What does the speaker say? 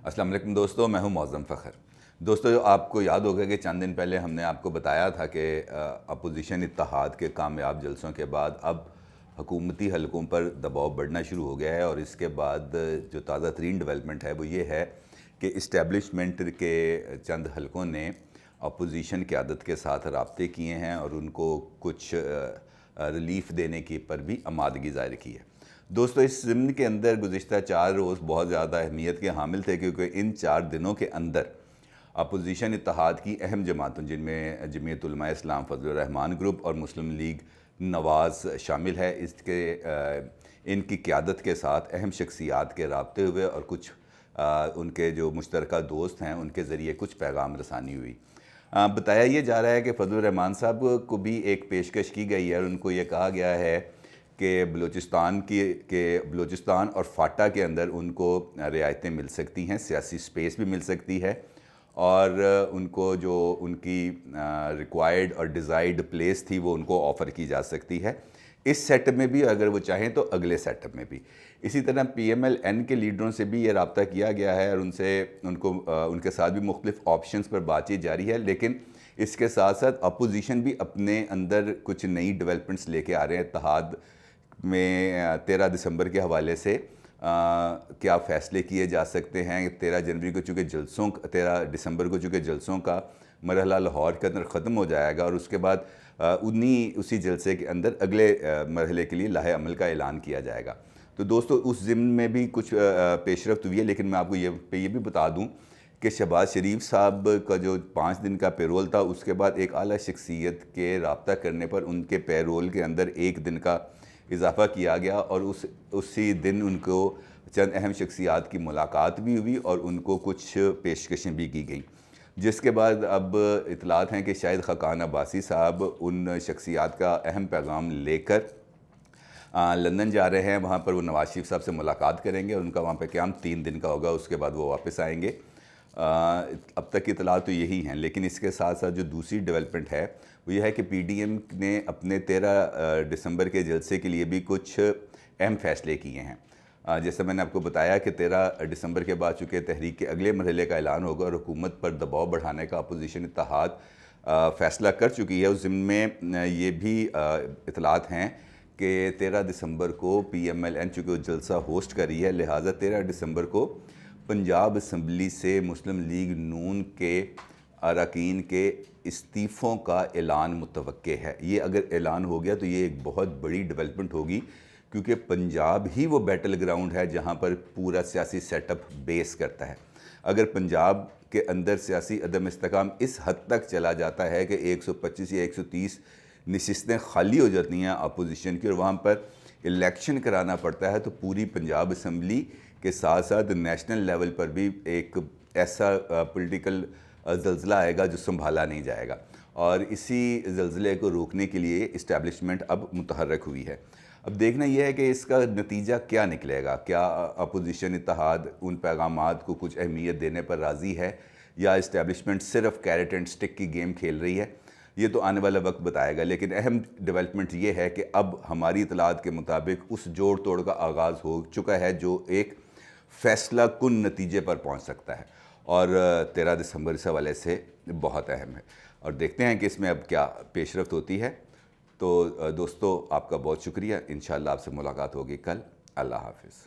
السلام علیکم دوستو، میں ہوں معظم فخر۔ دوستو، جو آپ کو یاد ہوگا کہ چند دن پہلے ہم نے آپ کو بتایا تھا کہ اپوزیشن اتحاد کے کامیاب جلسوں کے بعد اب حکومتی حلقوں پر دباؤ بڑھنا شروع ہو گیا ہے، اور اس کے بعد جو تازہ ترین ڈیولپمنٹ ہے وہ یہ ہے کہ اسٹیبلشمنٹ کے چند حلقوں نے اپوزیشن قیادت کے ساتھ رابطے کیے ہیں اور ان کو کچھ ریلیف دینے کی پر بھی آمادگی ظاہر کی ہے۔ دوستو، اس ضمن کے اندر گزشتہ 4 روز بہت زیادہ اہمیت کے حامل تھے، کیونکہ ان 4 دنوں کے اندر اپوزیشن اتحاد کی اہم جماعتوں، جن میں جمعیت علماء اسلام فضل الرحمان گروپ اور مسلم لیگ نواز شامل ہے، ان کی قیادت کے ساتھ اہم شخصیات کے رابطے ہوئے اور کچھ ان کے جو مشترکہ دوست ہیں ان کے ذریعے کچھ پیغام رسانی ہوئی۔ بتایا یہ جا رہا ہے کہ فضل الرحمان صاحب کو بھی ایک پیشکش کی گئی ہے اور ان کو یہ کہا گیا ہے کہ بلوچستان اور فاٹا کے اندر ان کو رعایتیں مل سکتی ہیں، سیاسی سپیس بھی مل سکتی ہے، اور ان کو جو ان کی ریکوائرڈ اور ڈیزائرڈ پلیس تھی وہ ان کو آفر کی جا سکتی ہے، اس سیٹ اپ میں بھی، اگر وہ چاہیں تو اگلے سیٹ اپ میں بھی۔ اسی طرح پی ایم ایل این کے لیڈروں سے بھی یہ رابطہ کیا گیا ہے اور ان کے ساتھ بھی مختلف آپشنز پر بات چیت جاری ہے، لیکن اس کے ساتھ ساتھ اپوزیشن بھی اپنے اندر کچھ نئی ڈیولپمنٹس لے کے آ رہے ہیں۔ اتحاد میں 13 دسمبر کے حوالے سے کیا فیصلے کیے جا سکتے ہیں؟ 13 دسمبر کو چونکہ جلسوں کا مرحلہ لاہور کے اندر ختم ہو جائے گا، اور اس کے بعد اسی جلسے کے اندر اگلے مرحلے کے لیے لاہے عمل کا اعلان کیا جائے گا۔ تو دوستو، اس ضمن میں بھی کچھ پیش رفت ہوئی ہے، لیکن میں آپ کو یہ بھی بتا دوں کہ شہباز شریف صاحب کا جو 5 دن کا پیرول تھا، اس کے بعد ایک اعلیٰ شخصیت کے رابطہ کرنے پر ان کے پیرول کے اندر 1 دن کا اضافہ کیا گیا، اور اسی دن ان کو چند اہم شخصیات کی ملاقات بھی ہوئی اور ان کو کچھ پیشکشیں بھی کی گئیں، جس کے بعد اب اطلاعات ہیں کہ شاید خاقان عباسی صاحب ان شخصیات کا اہم پیغام لے کر لندن جا رہے ہیں۔ وہاں پر وہ نواز شریف صاحب سے ملاقات کریں گے اور ان کا وہاں پہ قیام 3 دن کا ہوگا، اس کے بعد وہ واپس آئیں گے۔ اب تک کی اطلاعات تو یہی ہیں، لیکن اس کے ساتھ ساتھ جو دوسری ڈیولپمنٹ ہے وہ یہ ہے کہ پی ڈی ایم نے اپنے 13 دسمبر کے جلسے کے لیے بھی کچھ اہم فیصلے کیے ہیں۔ جیسے میں نے آپ کو بتایا کہ 13 دسمبر کے بعد چونکہ تحریک کے اگلے مرحلے کا اعلان ہوگا اور حکومت پر دباؤ بڑھانے کا اپوزیشن اتحاد فیصلہ کر چکی ہے، اس ضمن میں یہ بھی اطلاعات ہیں کہ 13 دسمبر کو پی ایم ایل این چونکہ وہ جلسہ ہوسٹ کر رہی ہے، لہٰذا 13 دسمبر کو پنجاب اسمبلی سے مسلم لیگ نون کے اراکین کے استعفوں کا اعلان متوقع ہے۔ یہ اگر اعلان ہو گیا تو یہ ایک بہت بڑی ڈیولپمنٹ ہوگی، کیونکہ پنجاب ہی وہ بیٹل گراؤنڈ ہے جہاں پر پورا سیاسی سیٹ اپ بیس کرتا ہے۔ اگر پنجاب کے اندر سیاسی عدم استحکام اس حد تک چلا جاتا ہے کہ 125 یا 130 نشستیں خالی ہو جاتی ہیں اپوزیشن کی اور وہاں پر الیکشن کرانا پڑتا ہے، تو پوری پنجاب اسمبلی کے ساتھ ساتھ نیشنل لیول پر بھی ایک ایسا پولیٹیکل زلزلہ آئے گا جو سنبھالا نہیں جائے گا، اور اسی زلزلے کو روکنے کے لیے اسٹیبلشمنٹ اب متحرک ہوئی ہے۔ اب دیکھنا یہ ہے کہ اس کا نتیجہ کیا نکلے گا۔ کیا اپوزیشن اتحاد ان پیغامات کو کچھ اہمیت دینے پر راضی ہے، یا اسٹیبلشمنٹ صرف کیرٹ اینڈ سٹک کی گیم کھیل رہی ہے؟ یہ تو آنے والا وقت بتائے گا، لیکن اہم ڈیولپمنٹ یہ ہے کہ اب ہماری اطلاعات کے مطابق اس جوڑ توڑ کا آغاز ہو چکا ہے جو ایک فیصلہ کن نتیجے پر پہنچ سکتا ہے، اور 13 دسمبر اس حوالے سے بہت اہم ہے، اور دیکھتے ہیں کہ اس میں اب کیا پیش رفت ہوتی ہے۔ تو دوستو، آپ کا بہت شکریہ، انشاءاللہ آپ سے ملاقات ہوگی کل۔ اللہ حافظ۔